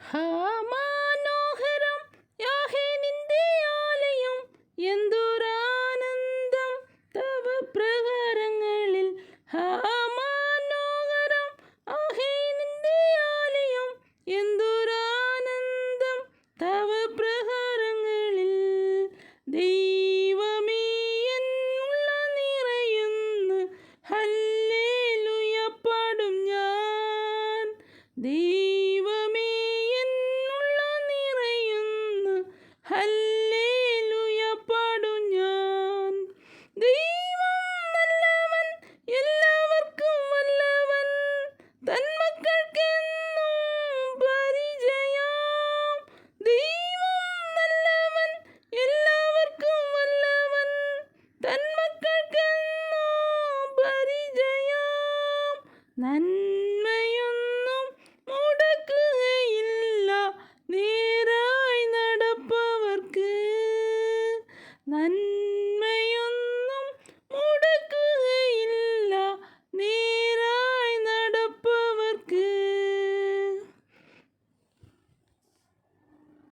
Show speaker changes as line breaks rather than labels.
ഹാ മനോഹരം യാഹേ നിന്റെ ആലയം, എന്തൊരാനന്ദം തവ പ്രകാരങ്ങളിൽ. ഹാ മനോഹരം യാഹേ നിന്റെ ആലയം, എന്തൊരാനന്ദം തവ പ്രകാരങ്ങളിൽ. ദൈവമേ എൻ ഉള്ളം നിറയുന്നു, ഹല്ലേലൂയ പാടും ഞാൻ. ദൈവമേ എൻ ഉള്ളം നിറയുന്നു, ഹല്ലേലൂയ പാടും ഞാൻ. ദൈവം നല്ലവൻ, എല്ലാവർക്കും വല്ലവൻ, തന്മക്കൾക്കെന്നും പരിചയം. ദൈവം നല്ലവൻ, എല്ലാവർക്കും വല്ലവൻ, തന്മക്കൾക്കെന്നും പരിചയം. നന്മയൊന്നും മുടക്കുകയില്ല നേരായി നടപ്പവർക്ക്.